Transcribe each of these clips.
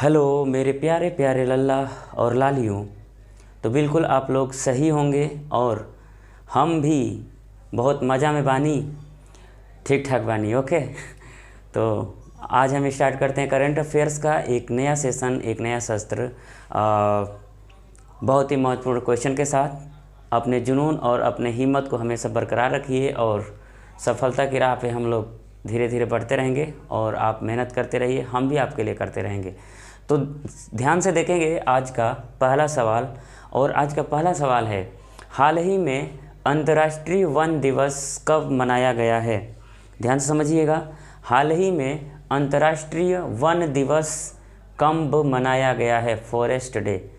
Hello मेरे प्यारे प्यारे लल्ला और लालियों। तो बिल्कुल आप लोग सही होंगे और हम भी बहुत मज़ा में बानी, ठीक ठाक बानी। ओके तो आज हम स्टार्ट करते हैं करंट अफेयर्स का एक नया सेशन, एक नया सत्र बहुत ही महत्वपूर्ण क्वेश्चन के साथ। अपने जुनून और अपने हिम्मत को हमेशा बरकरार रखिए और सफलता की राह पे हम लोग धीरे धीरे बढ़ते रहेंगे और आप मेहनत करते रहिए, हम भी आपके लिए करते रहेंगे। तो ध्यान से देखेंगे आज का पहला सवाल। और आज का पहला सवाल है, हाल ही में अंतर्राष्ट्रीय वन दिवस कब मनाया गया है? ध्यान से समझिएगा, हाल ही में अंतर्राष्ट्रीय वन दिवस कब मनाया गया है? Forest day.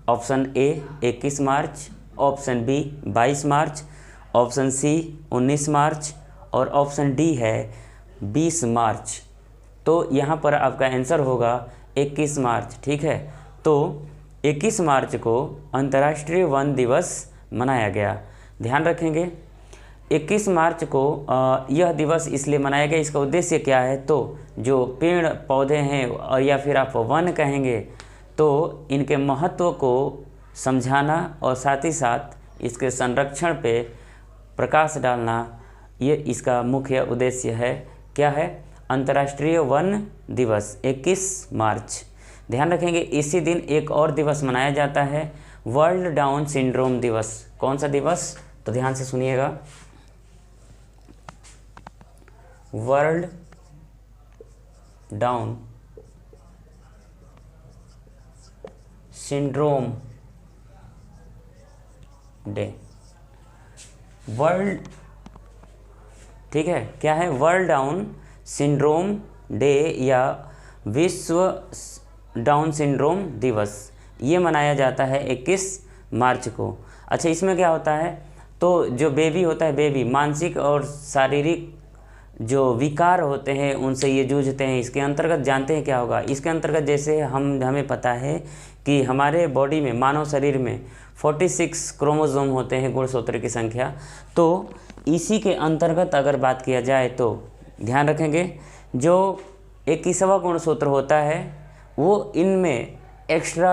Option A 21 March, option B 22 March, option C 19 March और ऑप्शन डी है 20 मार्च। तो यहाँ पर आपका आंसर होगा 21 मार्च। ठीक है, तो 21 मार्च को अंतर्राष्ट्रीय वन दिवस मनाया गया। ध्यान रखेंगे 21 मार्च को यह दिवस इसलिए मनाया गया, इसका उद्देश्य क्या है? तो जो पेड़ पौधे हैं और या फिर आप वन कहेंगे तो इनके महत्व को समझाना और साथ ही साथ इसके संरक्षण पे प्रकाश डालना, ये इसका मुख्य उद्देश्य है। क्या है? अंतर्राष्ट्रीय वन दिवस 21 मार्च। ध्यान रखेंगे इसी दिन एक और दिवस मनाया जाता है, वर्ल्ड डाउन सिंड्रोम दिवस। कौन सा दिवस? तो ध्यान से सुनिएगा, world down syndrome day. World, ठीक है, क्या है? वर्ल्ड डाउन सिंड्रोम डे या विश्व डाउन सिंड्रोम दिवस, ये मनाया जाता है 21 मार्च को। अच्छा, इसमें क्या होता है? तो जो बेबी होता है, बेबी मानसिक और शारीरिक जो विकार होते हैं उनसे ये जूझते हैं। इसके अंतर्गत जानते हैं क्या होगा? इसके अंतर्गत जैसे हमें पता है कि हमारे बॉडी में, मानव शरीर में 46 क्रोमोसोम होते हैं, गुणसूत्र की संख्या। तो इसी के अंतर्गत अगर बात किया जाए तो ध्यान रखेंगे जो 21वां गुणसूत्र होता है वो इनमें एक्स्ट्रा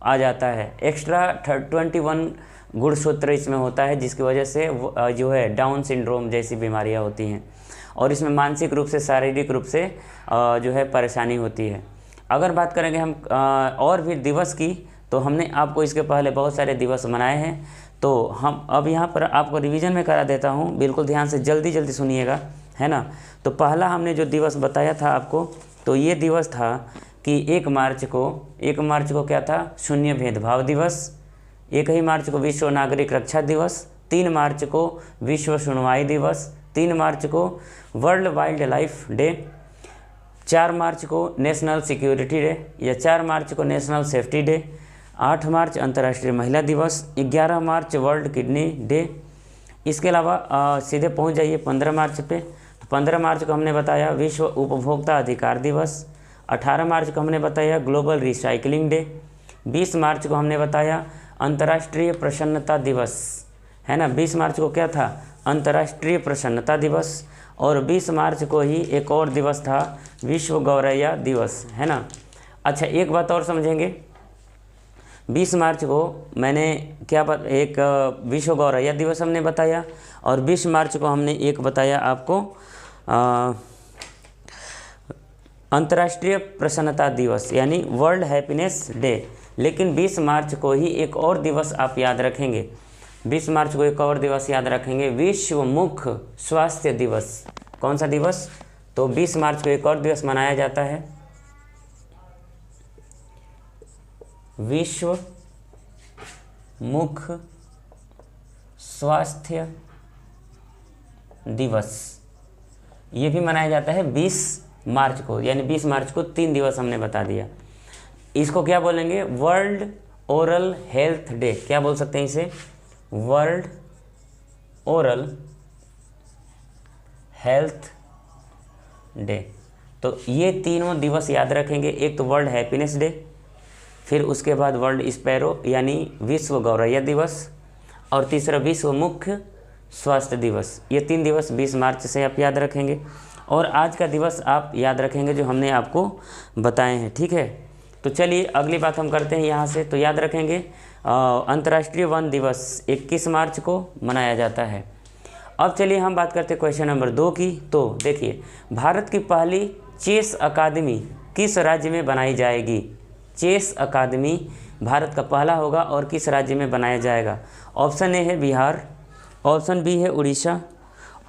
आ जाता है, एक्स्ट्रा 21 गुणसूत्र इसमें होता है, जिसकी वजह से जो है डाउन सिंड्रोम जैसी बीमारियां होती हैं और इसमें मानसिक रूप से, शारीरिक रूप से जो है परेशानी होती है। अगर बात करेंगे हम और भी दिवस की, तो हमने आपको इसके पहले बहुत सारे दिवस मनाए हैं, तो हम अब यहाँ पर आपको रिवीजन में करा देता हूँ। बिल्कुल ध्यान से जल्दी जल्दी सुनिएगा, है ना। तो पहला हमने जो दिवस बताया था आपको, तो ये दिवस था कि 1 मार्च को क्या था? शून्य भेदभाव दिवस। 1 मार्च को विश्व नागरिक रक्षा दिवस। 3 मार्च को विश्व सुनवाई दिवस। 3 मार्च को वर्ल्ड वाइल्ड लाइफ डे। 4 मार्च को नेशनल सिक्योरिटी डे या 4 मार्च को नेशनल सेफ्टी डे। 8 मार्च अंतर्राष्ट्रीय महिला दिवस। 11 मार्च वर्ल्ड किडनी डे। इसके अलावा सीधे पहुंच जाइए 15 मार्च पे। तो 15 मार्च को हमने बताया विश्व उपभोक्ता अधिकार दिवस। 18 मार्च को हमने बताया ग्लोबल रिसाइकलिंग डे। 20 मार्च को हमने बताया अंतर्राष्ट्रीय प्रसन्नता दिवस, है ना। 20 मार्च को क्या था? अंतर्राष्ट्रीय प्रसन्नता दिवस। और 20 मार्च को ही एक और दिवस था, विश्व गौरैया दिवस, है ना। अच्छा, एक बात और समझेंगे, 20 मार्च को मैंने एक विश्व गौरैया दिवस हमने बताया और 20 मार्च को हमने एक बताया आपको अंतर्राष्ट्रीय प्रसन्नता दिवस यानी वर्ल्ड हैप्पीनेस डे। लेकिन 20 मार्च को ही एक और दिवस आप याद रखेंगे, 20 मार्च को एक और दिवस याद रखेंगे, विश्व मुख स्वास्थ्य दिवस। कौन सा दिवस? तो 20 मार्च को एक और दिवस मनाया जाता है, विश्व मुख स्वास्थ्य दिवस। ये भी मनाया जाता है 20 मार्च को, यानी 20 मार्च को 3 दिवस हमने बता दिया। इसको क्या बोलेंगे? World oral health day. क्या बोल सकते हैं इसे? World oral health day. तो ये तीनों दिवस याद रखेंगे, एक तो वर्ल्ड हैप्पीनेस डे, फिर उसके बाद वर्ल्ड स्पैरो यानी विश्व गौरैया दिवस, और तीसरा विश्व मुख्य स्वास्थ्य दिवस। ये 3 दिवस 20 मार्च से आप याद रखेंगे। और आज का दिवस आप याद रखेंगे जो हमने आपको बताए हैं, ठीक है। तो चलिए अगली बात हम करते हैं यहाँ से। तो याद रखेंगे अंतर्राष्ट्रीय वन दिवस 21 मार्च को मनाया जाता है। अब चलिए हम बात करते हैं क्वेश्चन नंबर 2 की। तो देखिए, भारत की पहली चेस अकादमी किस राज्य में बनाई जाएगी? चेस अकादमी भारत का पहला होगा और किस राज्य में बनाया जाएगा? ऑप्शन ए है बिहार, ऑप्शन बी है उड़ीसा,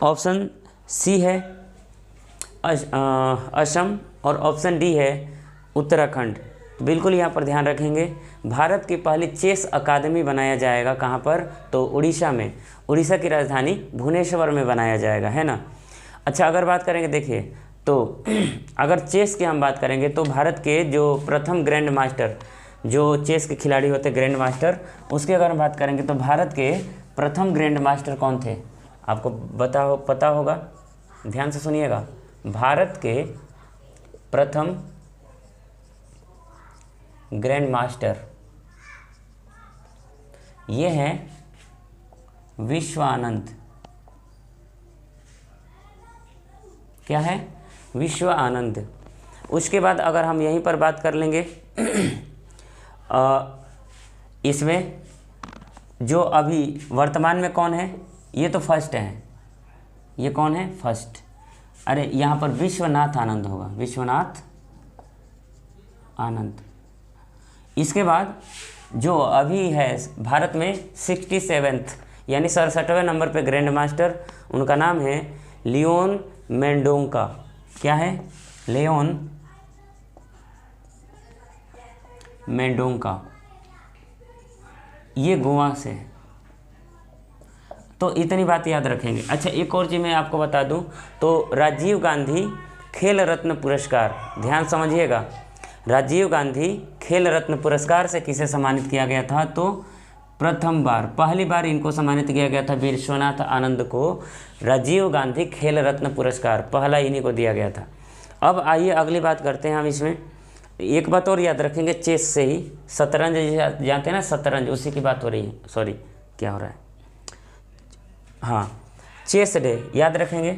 ऑप्शन सी है असम और ऑप्शन डी है उत्तराखंड। तो बिल्कुल यहाँ पर ध्यान रखेंगे, भारत की पहली चेस अकादमी बनाया जाएगा कहाँ पर? तो उड़ीसा में। उड़ीसा की राजधानी भुवनेश्वर में बनाया जाएगा, है ना। अच्छा, अगर बात करेंगे, देखिए तो अगर चेस की हम बात करेंगे तो भारत के जो प्रथम ग्रैंड मास्टर, जो चेस के खिलाड़ी होते ग्रैंड मास्टर, उसकी अगर हम बात करेंगे तो भारत के प्रथम ग्रैंड मास्टर कौन थे? आपको पता होगा, ध्यान से सुनिएगा। भारत के प्रथम ग्रैंड मास्टर ये हैं विश्वानंद। क्या है? विश्वानंद। उसके बाद अगर हम यहीं पर बात कर लेंगे इसमें जो अभी वर्तमान में कौन है, ये तो फर्स्ट है। ये कौन है? फर्स्ट। अरे यहाँ पर विश्वनाथ आनंद होगा, विश्वनाथ आनंद। इसके बाद जो अभी है भारत में 67th यानी 67वें नंबर पे ग्रैंड मास्टर, उनका नाम है लियोन मेंडोंका। क्या है? लियोन मेंडोंका। ये गोवा से है। तो इतनी बात याद रखेंगे। अच्छा, एक और चीज़ मैं आपको बता दूं, तो राजीव गांधी खेल रत्न पुरस्कार, ध्यान समझिएगा, राजीव गांधी खेल रत्न पुरस्कार से किसे सम्मानित किया गया था? तो पहली बार इनको सम्मानित किया गया था, विश्वनाथ आनंद को राजीव गांधी खेल रत्न पुरस्कार पहला इन्हीं को दिया गया था। अब आइए अगली बात करते हैं हम। इसमें एक बात और याद रखेंगे, चेस से ही शतरंज जानते हैं ना, शतरंज, उसी की बात हो रही है। सॉरी, क्या हो रहा है? हाँ, चेस डे याद रखेंगे।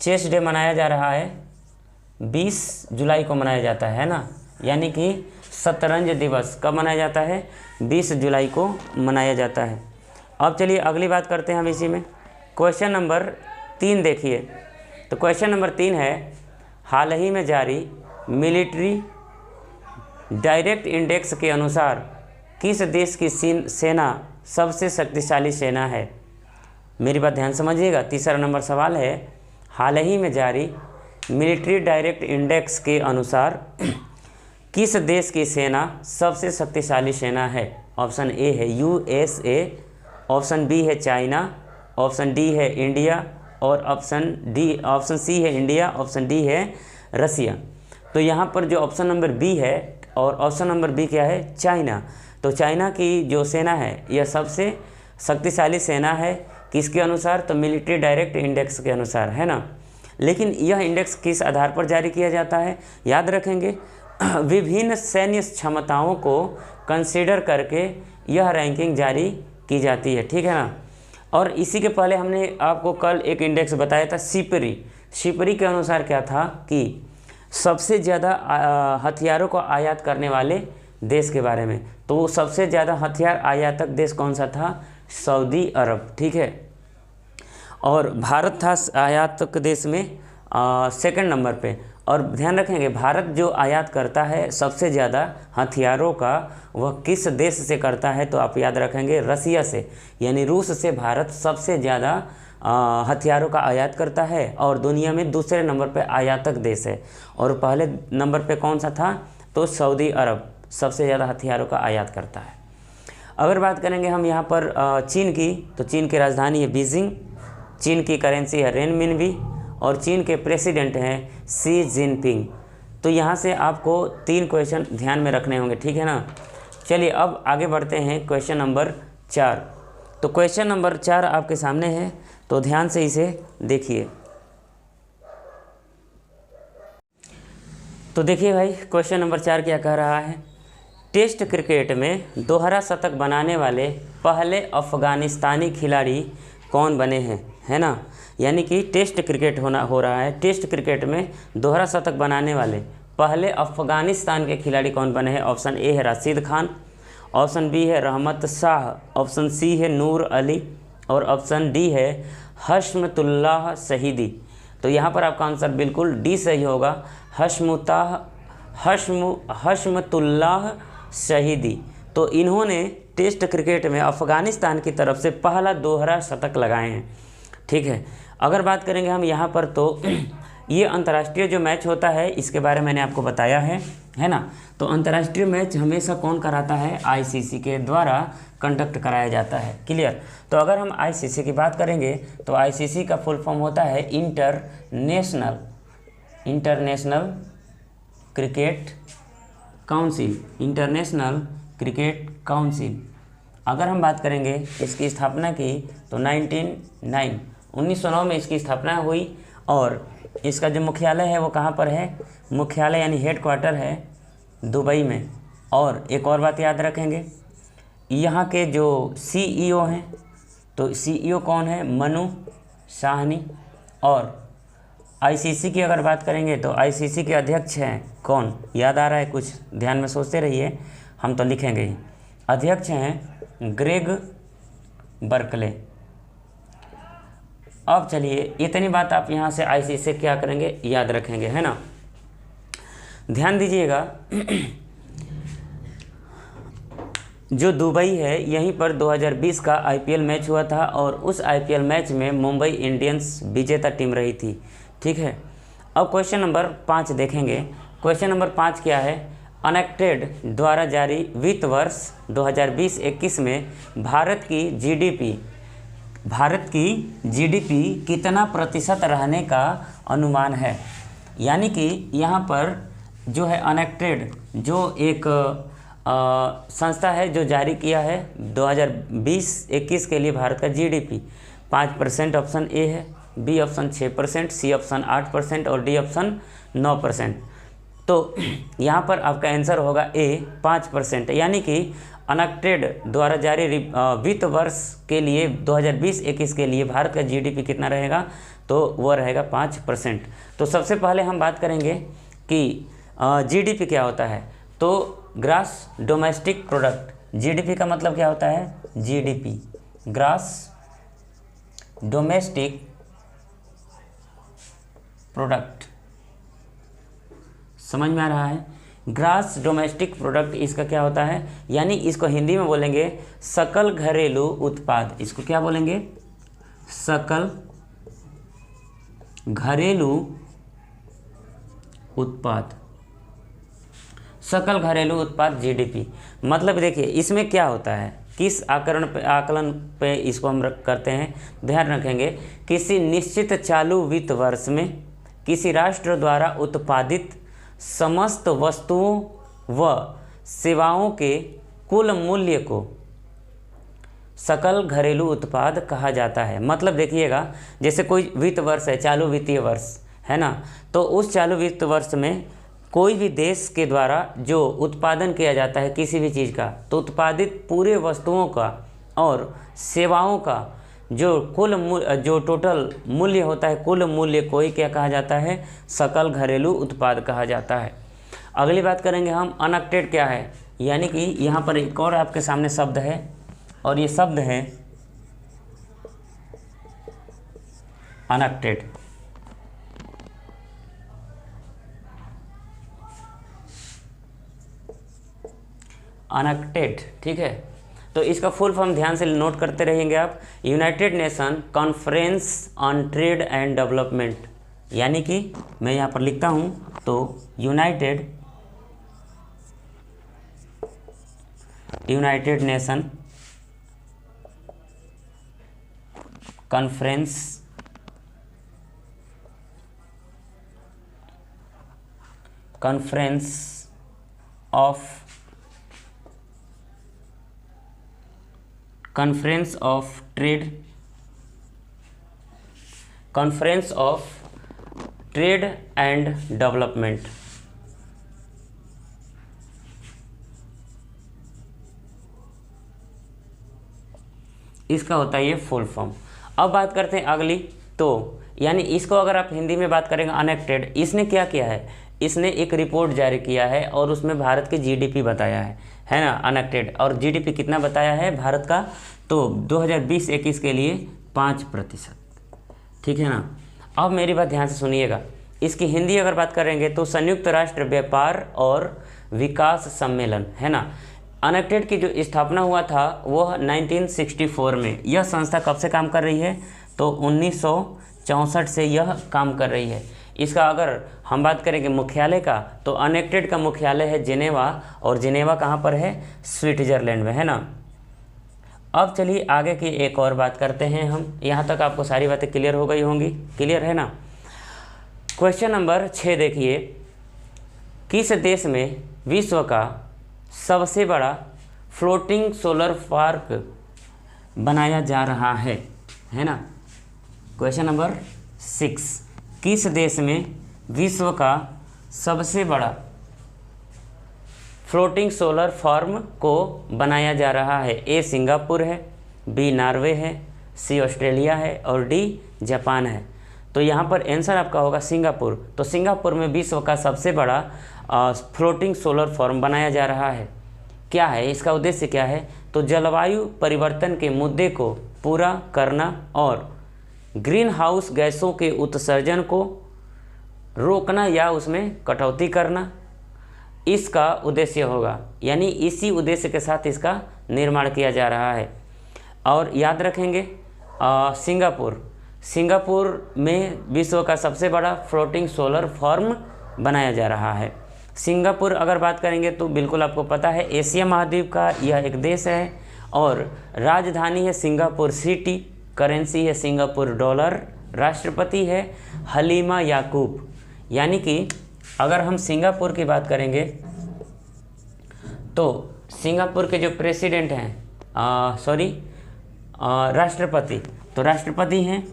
चेस डे मनाया जा रहा है 20 जुलाई को मनाया जाता है ना, यानी कि शतरंज दिवस कब मनाया जाता है? 20 जुलाई को मनाया जाता है। अब चलिए अगली बात करते हैं हम इसी में। क्वेश्चन नंबर 3 देखिए। तो क्वेश्चन नंबर 3 है, हाल ही में जारी मिलिट्री डायरेक्ट इंडेक्स के अनुसार किस देश की सेना सबसे शक्तिशाली सेना है? मेरी बात ध्यान समझिएगा। तीसरा नंबर सवाल है, हाल ही में जारी मिलिट्री डायरेक्ट इंडेक्स के अनुसार किस देश की सेना सबसे शक्तिशाली सेना है? ऑप्शन ए है USA, ऑप्शन बी है चाइना, ऑप्शन डी है इंडिया और ऑप्शन सी है इंडिया, ऑप्शन डी है रसिया। तो यहाँ पर जो ऑप्शन नंबर बी है और ऑप्शन नंबर बी क्या है? चाइना। तो चाइना की जो सेना है यह सबसे शक्तिशाली सेना है, किसके अनुसार? तो मिलिट्री डायरेक्ट इंडेक्स के अनुसार, है ना। लेकिन यह इंडेक्स किस आधार पर जारी किया जाता है? याद रखेंगे, विभिन्न सैन्य क्षमताओं को कंसीडर करके यह रैंकिंग जारी की जाती है, ठीक है ना। और इसी के पहले हमने आपको कल एक इंडेक्स बताया था, सिपरी के अनुसार क्या था कि सबसे ज़्यादा हथियारों को आयात करने वाले देश के बारे में। तो सबसे ज़्यादा हथियार आयातक देश कौन सा था? सऊदी अरब, ठीक है। और भारत था आयातक देश में सेकंड नंबर पे। और ध्यान रखेंगे, भारत जो आयात करता है सबसे ज़्यादा हथियारों का, वह किस देश से करता है? तो आप याद रखेंगे रसिया से, यानी रूस से भारत सबसे ज़्यादा हथियारों का आयात करता है और दुनिया में दूसरे नंबर पे आयातक देश है। और पहले नंबर पे कौन सा था? तो सऊदी अरब सबसे ज़्यादा हथियारों का आयात करता है। अगर बात करेंगे हम यहाँ पर चीन की, तो चीन की राजधानी है बीजिंग, चीन की करेंसी है रेनमिनबी और चीन के प्रेसिडेंट हैं शी जिनपिंग। तो यहाँ से आपको 3 क्वेश्चन ध्यान में रखने होंगे, ठीक है ना। चलिए अब आगे बढ़ते हैं क्वेश्चन नंबर 4। तो क्वेश्चन नंबर 4 आपके सामने है, तो ध्यान से इसे देखिए। तो देखिए भाई, क्वेश्चन नंबर 4 क्या कह रहा है? टेस्ट क्रिकेट में दोहरा शतक बनाने वाले पहले अफगानिस्तानी खिलाड़ी कौन बने हैं? है ना, यानी कि टेस्ट क्रिकेट हो रहा है। टेस्ट क्रिकेट में दोहरा शतक बनाने वाले पहले अफगानिस्तान के खिलाड़ी कौन बने हैं? ऑप्शन ए है राशिद खान, ऑप्शन बी है रहमत शाह, ऑप्शन सी है नूर अली और ऑप्शन डी है हशमतुल्लाह शहीदी। तो यहाँ पर आपका आंसर बिल्कुल डी सही होगा, हशमतुल्लाह शहीदी। तो इन्होंने टेस्ट क्रिकेट में अफ़गानिस्तान की तरफ से पहला दोहरा शतक लगाए हैं। ठीक है, अगर बात करेंगे हम यहाँ पर तो ये अंतर्राष्ट्रीय जो मैच होता है इसके बारे में मैंने आपको बताया है ना। तो अंतर्राष्ट्रीय मैच हमेशा कौन कराता है? आईसीसी के द्वारा कंडक्ट कराया जाता है। क्लियर। तो अगर हम आईसीसी की बात करेंगे तो आईसीसी का फुल फॉर्म होता है international cricket council, international cricket council. अगर हम बात करेंगे इसकी स्थापना की तो 1909 में इसकी स्थापना हुई और इसका जो मुख्यालय है वो कहाँ पर है? मुख्यालय यानी हेड क्वार्टर है दुबई में। और एक और बात याद रखेंगे, यहाँ के जो सीईओ हैं तो सीईओ कौन है? मनु साहनी। और आईसीसी की अगर बात करेंगे तो आईसीसी के अध्यक्ष हैं कौन? याद आ रहा है? कुछ ध्यान में सोचते रहिए, हम तो लिखेंगे ही। अध्यक्ष हैं ग्रेग बर्कले। अब चलिए इतनी बात आप यहाँ से आईसीसी से क्या करेंगे? याद रखेंगे, है ना। ध्यान दीजिएगा, जो दुबई है यहीं पर 2020 का आईपीएल मैच हुआ था और उस आईपीएल मैच में मुंबई इंडियंस विजेता टीम रही थी। ठीक है, अब क्वेश्चन नंबर 5 देखेंगे। क्वेश्चन नंबर 5 क्या है? अनेक्टेड द्वारा जारी वित्त वर्ष 2020-21 में भारत की जीडीपी कितना प्रतिशत रहने का अनुमान है? यानी कि यहाँ पर जो है अनेक्टेड जो एक संस्था है जो जारी किया है 2020-21 के लिए भारत का जीडीपी 5% ऑप्शन ए है, बी ऑप्शन 6%, सी ऑप्शन 8% और डी ऑप्शन 9%। तो यहाँ पर आपका आंसर होगा ए 5%। यानी कि अनेक्टेड द्वारा जारी वित्त वर्ष के लिए 2020-21 के लिए भारत का जीडीपी कितना रहेगा? तो वो रहेगा 5%। तो सबसे पहले हम बात करेंगे कि जीडीपी क्या होता है। तो ग्रास डोमेस्टिक प्रोडक्ट, जीडीपी का मतलब क्या होता है? जीडीपी ग्रास डोमेस्टिक प्रोडक्ट, समझ में आ रहा है? ग्रास डोमेस्टिक प्रोडक्ट इसका क्या होता है? यानी इसको हिंदी में बोलेंगे सकल घरेलू उत्पाद। इसको क्या बोलेंगे? सकल घरेलू उत्पाद, सकल घरेलू उत्पाद जीडीपी। मतलब देखिए इसमें क्या होता है, किस आकलन पे इसको हम करते हैं, ध्यान रखेंगे। किसी निश्चित चालू वित्त वर्ष में किसी राष्ट्र द्वारा उत्पादित समस्त वस्तुओं व सेवाओं के कुल मूल्य को सकल घरेलू उत्पाद कहा जाता है। मतलब देखिएगा, जैसे कोई वित्त वर्ष है, चालू वित्तीय वर्ष है ना, तो उस चालू वित्त वर्ष में कोई भी देश के द्वारा जो उत्पादन किया जाता है किसी भी चीज़ का, तो उत्पादित पूरे वस्तुओं का और सेवाओं का जो टोटल मूल्य होता है, कुल मूल्य को ही क्या कहा जाता है? सकल घरेलू उत्पाद कहा जाता है। अगली बात करेंगे हम अनेक्टेड क्या है। यानी कि यहाँ पर एक और आपके सामने शब्द है और ये शब्द है अनेक्टेड। अनेक्टेड, ठीक है। तो इसका फुल फॉर्म ध्यान से नोट करते रहेंगे आप। United nation conference on trade and development. यानी कि मैं यहाँ पर लिखता हूँ तो United nation conference of trade and development. इसका होता है ये फुल फॉर्म। अब बात करते हैं अगली, तो यानी इसको अगर आप हिंदी में बात करेंगे अनेक्टेड, इसने क्या किया है, इसने एक रिपोर्ट जारी किया है और उसमें भारत की जीडीपी बताया है ना, अनेक्टेड। और जीडीपी कितना बताया है भारत का, तो 2020-21 के लिए 5%, ठीक है ना। अब मेरी बात ध्यान से सुनिएगा, इसकी हिंदी अगर बात करेंगे तो संयुक्त राष्ट्र व्यापार और विकास सम्मेलन, है ना। अनेक्टेड की जो स्थापना हुआ था वह 1964 में। यह संस्था कब से काम कर रही है, तो 1964 से यह काम कर रही है। इसका अगर हम बात करेंगे मुख्यालय का, तो अनेक्टेड का मुख्यालय है जिनेवा, और जिनेवा कहाँ पर है, स्विट्जरलैंड में, है ना। अब चलिए आगे की एक और बात करते हैं हम। यहाँ तक आपको सारी बातें क्लियर हो गई होंगी, क्लियर है ना। क्वेश्चन नंबर 6 देखिए, किस देश में विश्व का सबसे बड़ा फ्लोटिंग सोलर पार्क बनाया जा रहा है ना। क्वेश्चन नंबर 6, किस देश में विश्व का सबसे बड़ा फ्लोटिंग सोलर फार्म को बनाया जा रहा है। ए सिंगापुर है, बी नॉर्वे है, सी ऑस्ट्रेलिया है और डी जापान है। तो यहाँ पर आंसर आपका होगा सिंगापुर। तो सिंगापुर में विश्व का सबसे बड़ा फ्लोटिंग सोलर फार्म बनाया जा रहा है। क्या है इसका उद्देश्य, क्या है, तो जलवायु परिवर्तन के मुद्दे को पूरा करना और ग्रीन हाउस गैसों के उत्सर्जन को रोकना या उसमें कटौती करना, इसका उद्देश्य होगा। यानी इसी उद्देश्य के साथ इसका निर्माण किया जा रहा है। और याद रखेंगे सिंगापुर में विश्व का सबसे बड़ा फ्लोटिंग सोलर फार्म बनाया जा रहा है। सिंगापुर अगर बात करेंगे तो बिल्कुल आपको पता है एशिया महाद्वीप का यह एक देश है और राजधानी है सिंगापुर सिटी, करेंसी है सिंगापुर डॉलर, राष्ट्रपति है हलीमा याकूब। यानी कि अगर हम सिंगापुर की बात करेंगे तो सिंगापुर के जो प्रेसिडेंट हैं राष्ट्रपति, तो राष्ट्रपति हैं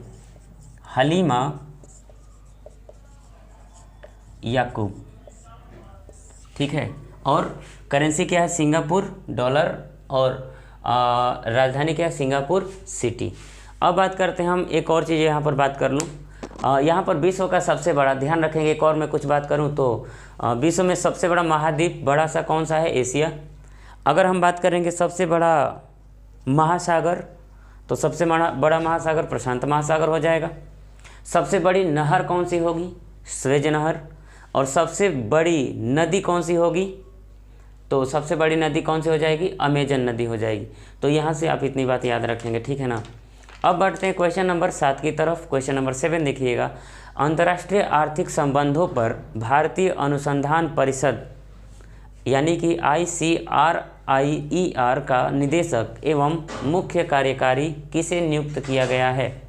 हलीमा याकूब, ठीक है। और करेंसी क्या है, सिंगापुर डॉलर, और राजधानी क्या है, सिंगापुर सिटी। अब बात करते हैं हम एक और चीज़, यहाँ पर बात कर लूँ, यहाँ पर विश्व का सबसे बड़ा, ध्यान रखेंगे एक और मैं कुछ बात करूँ तो विश्व में सबसे बड़ा महाद्वीप बड़ा सा कौन सा है, एशिया। अगर हम बात करेंगे सबसे बड़ा महासागर, तो सबसे बड़ा महासागर प्रशांत महासागर हो जाएगा। सबसे बड़ी नहर कौन सी होगी, स्वेज नहर। और सबसे बड़ी नदी कौन सी होगी, तो सबसे बड़ी नदी कौन सी हो जाएगी, अमेजन नदी हो जाएगी। तो यहाँ से आप इतनी बात याद रखेंगे, ठीक है ना। अब बढ़ते हैं क्वेश्चन नंबर 7 की तरफ। क्वेश्चन नंबर 7 देखिएगा, अंतर्राष्ट्रीय आर्थिक संबंधों पर भारतीय अनुसंधान परिषद यानी कि ICRIER का निदेशक एवं मुख्य कार्यकारी किसे नियुक्त किया गया है,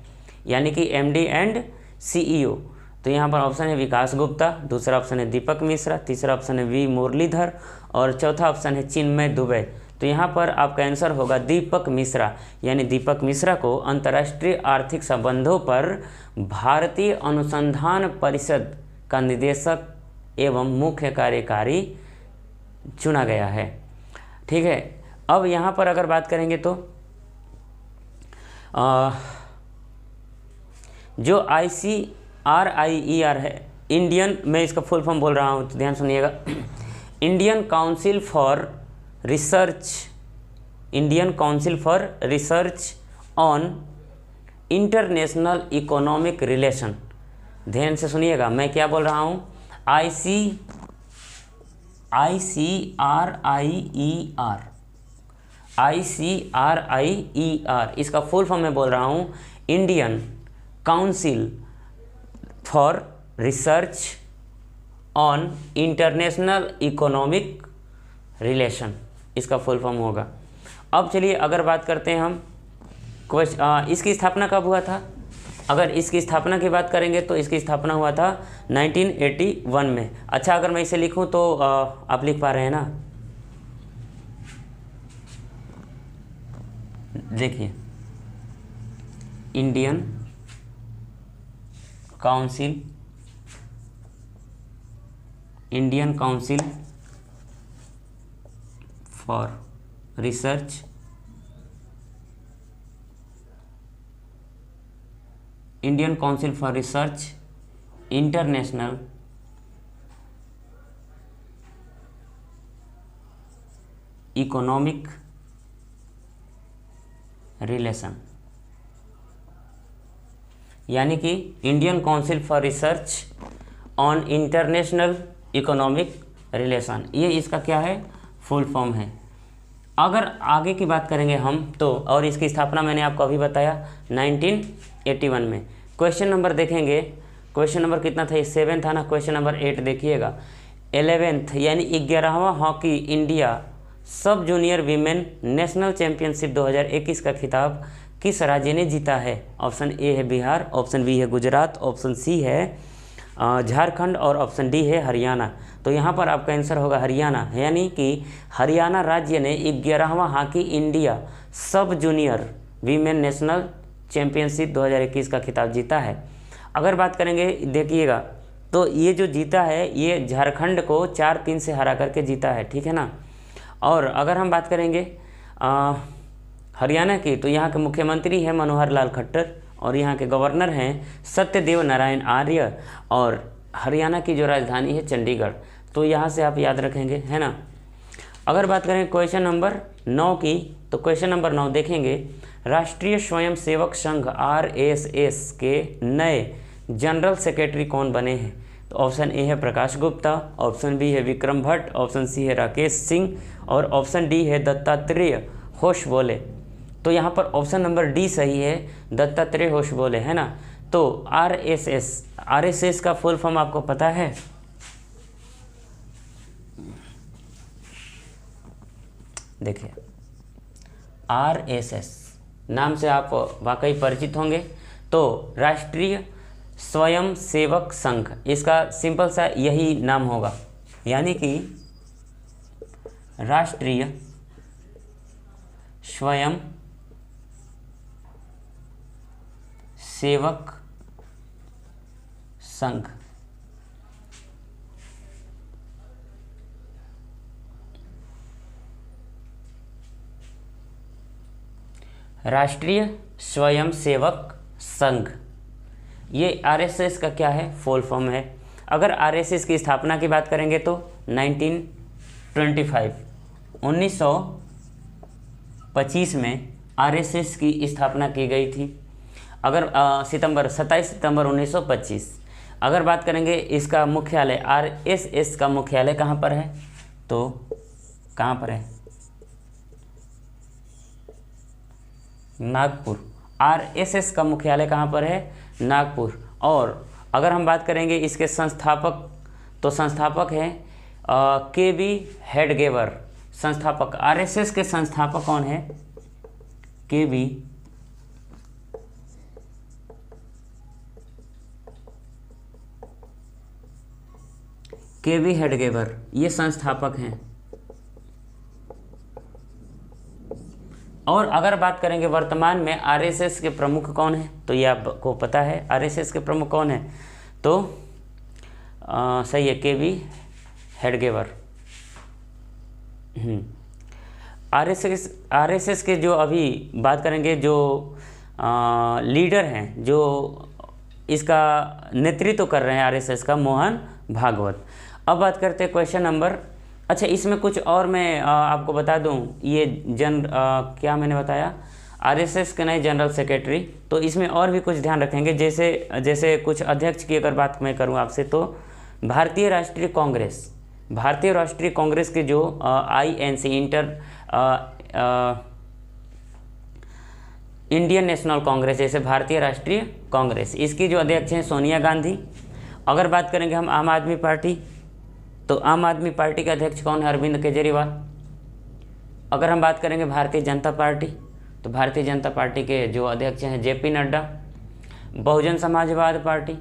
यानी कि MD एंड CEO। तो यहाँ पर ऑप्शन है विकास गुप्ता, दूसरा ऑप्शन है दीपक मिश्रा, तीसरा ऑप्शन है V मुरलीधर और चौथा ऑप्शन है चिन्मय दुबे। तो यहाँ पर आपका आंसर होगा दीपक मिश्रा, यानी दीपक मिश्रा को अंतर्राष्ट्रीय आर्थिक संबंधों पर भारतीय अनुसंधान परिषद का निदेशक एवं मुख्य कार्यकारी चुना गया है, ठीक है। अब यहाँ पर अगर बात करेंगे तो जो ICRIER है, इंडियन, मैं इसका फुल फॉर्म बोल रहा हूँ तो ध्यान सुनिएगा, Indian council for research on international economic relation. ध्यान से सुनिएगा मैं क्या बोल रहा हूँ, ICRIER, इसका फुल फॉर्म मैं बोल रहा हूँ Indian council for research on international economic relation, इसका फुल फॉर्म होगा। अब चलिए अगर बात करते हैं हम इसकी स्थापना कब हुआ था। अगर इसकी स्थापना की बात करेंगे तो इसकी स्थापना हुआ था 1981 में। अच्छा, अगर मैं इसे लिखूं तो आप लिख पा रहे हैं ना, देखिए Indian council for research Indian council for research international economic relation, यानी कि Indian council for research on international economic relation, ये इसका क्या है, फुल फॉर्म है। अगर आगे की बात करेंगे हम तो, और इसकी स्थापना मैंने आपको अभी बताया 1981 में। क्वेश्चन नंबर देखेंगे, क्वेश्चन नंबर कितना था, ये 7 था ना। क्वेश्चन नंबर 8 देखिएगा, 11th यानी 11वां hockey India sub junior women national championship 2021 का खिताब किस राज्य ने जीता है। ऑप्शन ए है बिहार, ऑप्शन बी है गुजरात, ऑप्शन सी है झारखंड और ऑप्शन डी है हरियाणा। तो यहाँ पर आपका आंसर होगा हरियाणा, यानी कि हरियाणा राज्य ने 11वां hockey India sub junior women national championship 2021 का खिताब जीता है। अगर बात करेंगे देखिएगा, तो ये जो जीता है ये झारखंड को 4-3 से हरा करके जीता है, ठीक है ना। और अगर हम बात करेंगे हरियाणा की, तो यहाँ के मुख्यमंत्री हैं मनोहर लाल खट्टर और यहाँ के गवर्नर हैं सत्यदेव नारायण आर्य, और हरियाणा की जो राजधानी है चंडीगढ़। तो यहाँ से आप याद रखेंगे, है ना। अगर बात करें क्वेश्चन नंबर 9 की, तो क्वेश्चन नंबर 9 देखेंगे, राष्ट्रीय स्वयंसेवक संघ RSS के नए जनरल सेक्रेटरी कौन बने हैं। तो ऑप्शन ए है प्रकाश गुप्ता, ऑप्शन बी है विक्रम भट्ट, ऑप्शन सी है राकेश सिंह और ऑप्शन डी है दत्तात्रेय होसबोले। तो यहाँ पर ऑप्शन नंबर डी सही है, दत्तात्रेय होसबोले, है ना। तो RSS का फुल फॉर्म आपको पता है, देखिए RSS नाम से आप वाकई परिचित होंगे। तो राष्ट्रीय स्वयं सेवक संघ, इसका सिंपल सा यही नाम होगा, यानी कि राष्ट्रीय स्वयं सेवक संघ। राष्ट्रीय स्वयं सेवक संघ, ये RSS का क्या है, फुल फॉर्म है। अगर RSS की स्थापना की बात करेंगे तो 1925 में RSS की स्थापना की गई थी। अगर 27 सितंबर 1925। अगर बात करेंगे इसका मुख्यालय, RSS का मुख्यालय कहाँ पर है, तो कहाँ पर है, नागपुर। RSS का मुख्यालय कहाँ पर है, नागपुर। और अगर हम बात करेंगे इसके संस्थापक, तो संस्थापक हैं KB हेडगेवर। संस्थापक, RSS के संस्थापक कौन है, KB हेडगेवर, ये संस्थापक हैं। और अगर बात करेंगे वर्तमान में RSS के प्रमुख कौन है, तो ये आपको पता है RSS के प्रमुख कौन है, तो सही है KB हेडगेवर। RSS के जो अभी बात करेंगे जो लीडर हैं, जो इसका नेतृत्व कर रहे हैं RSS का, मोहन भागवत। अब बात करते हैं क्वेश्चन नंबर, अच्छा इसमें कुछ और मैं आपको बता दूं, ये क्या मैंने बताया, RSS के नए जनरल सेक्रेटरी। तो इसमें और भी कुछ ध्यान रखेंगे, जैसे कुछ अध्यक्ष की अगर बात मैं करूं आपसे, तो भारतीय राष्ट्रीय कांग्रेस के जो INC इंडियन नेशनल कांग्रेस, जैसे भारतीय राष्ट्रीय कांग्रेस, इसकी जो अध्यक्ष हैं सोनिया गांधी। अगर बात करेंगे हम आम आदमी पार्टी, तो आम आदमी पार्टी के अध्यक्ष कौन है, अरविंद केजरीवाल। अगर हम बात करेंगे भारतीय जनता पार्टी, तो भारतीय जनता पार्टी के जो अध्यक्ष हैं JP नड्डा। बहुजन समाजवाद पार्टी,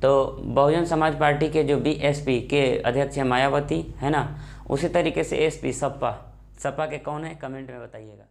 तो बहुजन समाज पार्टी के जो BSP के अध्यक्ष हैं मायावती, है ना। उसी तरीके से SP सपा के कौन है, कमेंट में बताइएगा।